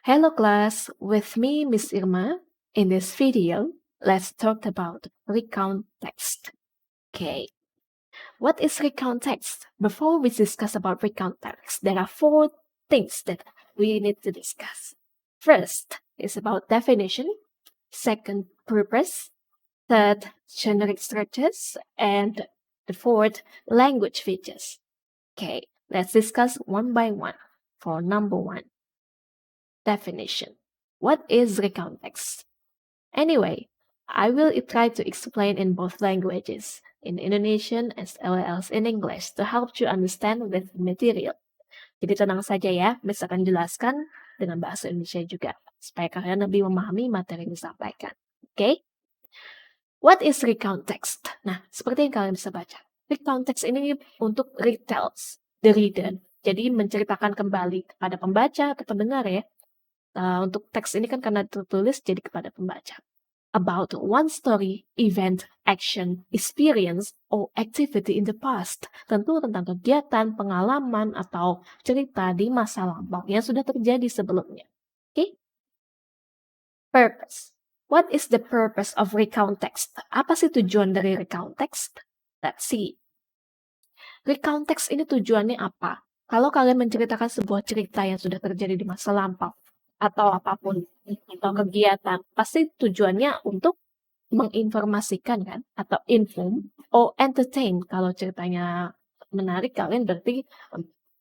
Hello class, with me Miss Irma. In this video, let's talk about recount text. Okay, what is recount text? Before we discuss about recount text, there are four things that we need to discuss. First is about definition, second, purpose, third, generic structures, and the fourth, language features. Okay, let's discuss one by one. For number one, definition. What is recount text? Anyway, I will try to explain in both languages, in Indonesian as well as in English, to help you understand with material. Jadi tenang saja ya, Miss akan jelaskan dengan bahasa Indonesia juga, supaya kalian lebih memahami materi yang disampaikan. Oke? What is recount text? Nah, seperti yang kalian bisa baca. Recount text ini untuk retells the reader. Jadi menceritakan kembali kepada pembaca atau pendengar ya. Untuk teks ini kan karena tertulis jadi kepada pembaca. About one story, event, action, experience, or activity in the past. Tentu tentang kegiatan, pengalaman, atau cerita di masa lampau yang sudah terjadi sebelumnya. Oke? Purpose. What is the purpose of recount text? Apa sih tujuan dari recount text? Let's see. Recount text ini tujuannya apa? Kalau kalian menceritakan sebuah cerita yang sudah terjadi di masa lampau, atau apapun, atau kegiatan, pasti tujuannya untuk menginformasikan kan, atau inform, or entertain. Kalau ceritanya menarik, kalian berarti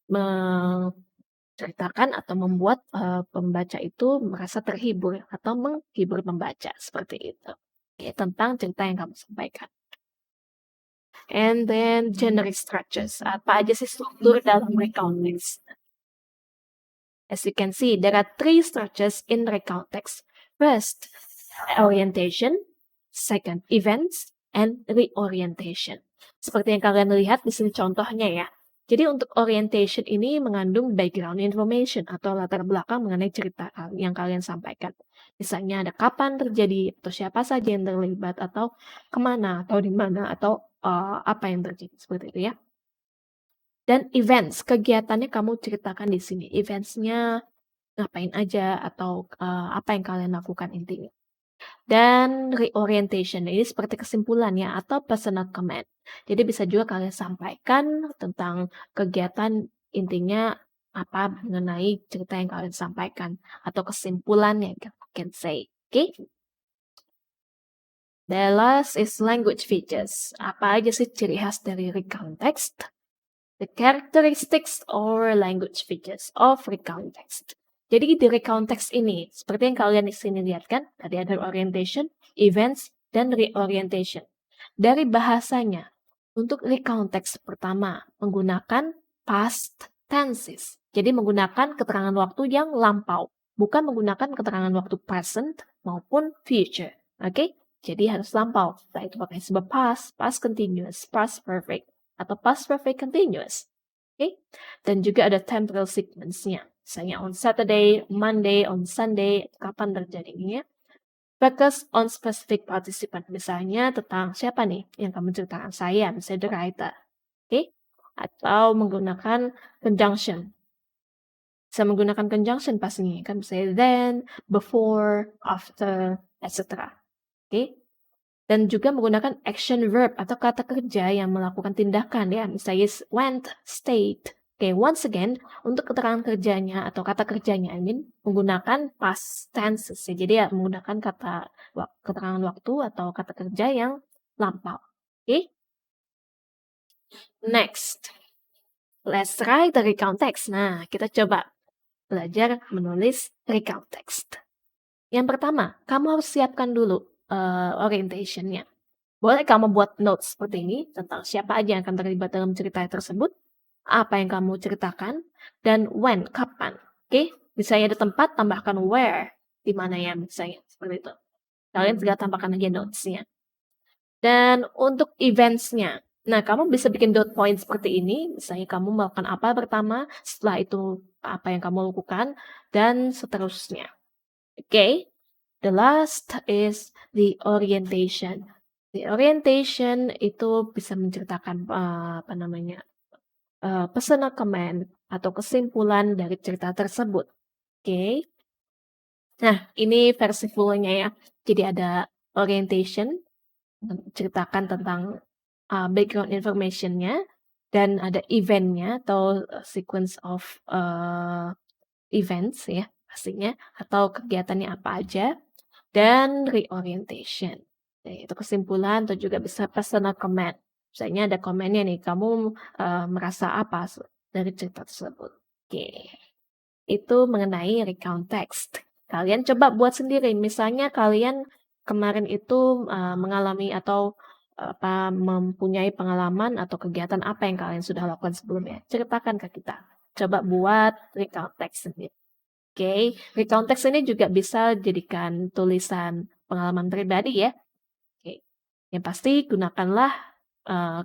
menceritakan atau membuat pembaca itu merasa terhibur atau menghibur pembaca, seperti itu. Oke, tentang cerita yang kamu sampaikan. And then generic structures. Apa aja sih struktur dalam recount text? As you can see, there are three structures in recount text. First, orientation. Second, events. And reorientation. Seperti yang kalian lihat di sini contohnya ya. Jadi untuk orientation ini mengandung background information atau latar belakang mengenai cerita yang kalian sampaikan. Misalnya ada kapan terjadi, atau siapa saja yang terlibat, atau kemana, atau di mana, atau apa yang terjadi, seperti itu ya. Dan events, kegiatannya kamu ceritakan di sini. Eventsnya ngapain aja, atau apa yang kalian lakukan intinya. Dan reorientation, ini seperti kesimpulannya atau personal comment. Jadi bisa juga kalian sampaikan tentang kegiatan intinya apa mengenai cerita yang kalian sampaikan atau kesimpulannya, you can say. Okay? The last is language features. Apa aja sih ciri khas dari recount text? The characteristics or language features of recount text. Jadi di recount text ini, seperti yang kalian di sini lihat kan, tadi ada orientation, events, dan reorientation. Dari bahasanya, untuk recount text pertama, menggunakan past tenses. Jadi menggunakan keterangan waktu yang lampau, bukan menggunakan keterangan waktu present maupun future. Oke? Jadi harus lampau. Nah, itu pakai verb past, past continuous, past perfect, atau past perfect continuous. Okay? Dan juga ada temporal sequence-nya. Misalnya on Saturday, Monday, on Sunday, kapan terjadinya. Focus on specific participant. Misalnya tentang siapa nih yang kamu ceritakan? Saya, misalnya the writer. Okay? Atau menggunakan conjunction. Bisa menggunakan conjunction pastinya. Kan misalnya then, before, after, etc. Okay? Dan juga menggunakan action verb atau kata kerja yang melakukan tindakan ya. Misalnya went, stayed. Oke, once again, untuk keterangan kerjanya atau kata kerjanya, menggunakan past tenses ya. Jadi ya menggunakan kata keterangan waktu atau kata kerja yang lampau. Oke. Next. Let's write the recount text. Nah, kita coba belajar menulis recount text. Yang pertama, kamu harus siapkan dulu orientation-nya. Boleh kamu buat notes seperti ini tentang siapa aja yang akan terlibat dalam cerita tersebut, apa yang kamu ceritakan, dan when, kapan. Oke, misalnya ada tempat, tambahkan where, di mana ya misalnya, seperti itu. Kalian juga tambahkan aja notes-nya. Dan untuk events-nya, nah kamu bisa bikin dot point seperti ini, misalnya kamu melakukan apa pertama, setelah itu apa yang kamu lakukan, dan seterusnya. Oke, the last is the orientation. The orientation itu bisa menceritakan personal comment atau kesimpulan dari cerita tersebut. Oke. Nah, ini versi full-nya ya. Jadi ada orientation, menceritakan tentang background information-nya, dan ada event-nya atau sequence of events ya pastinya, atau kegiatannya apa aja, dan reorientation. Itu kesimpulan atau juga bisa personal comment. Misalnya ada komennya nih, kamu merasa apa dari cerita tersebut? Oke. Itu mengenai recount text. Kalian coba buat sendiri, misalnya kalian kemarin itu, mengalami atau, mempunyai pengalaman atau kegiatan apa yang kalian sudah lakukan sebelumnya, ceritakan ke kita. Coba buat recount text sendiri, oke? Recount text ini juga bisa jadikan tulisan pengalaman pribadi ya, oke. Yang pasti gunakanlah,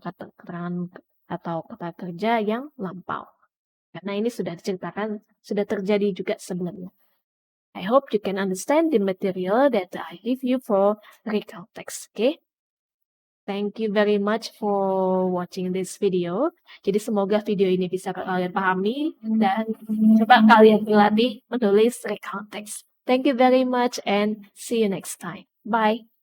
kata keterangan atau kata kerja yang lampau. Karena ini sudah diceritakan, sudah terjadi juga sebelumnya. I hope you can understand the material that I give you for recount text, okay? Thank you very much for watching this video. Jadi semoga video ini bisa kalian pahami dan coba kalian berlatih menulis recount text. Thank you very much and see you next time. Bye.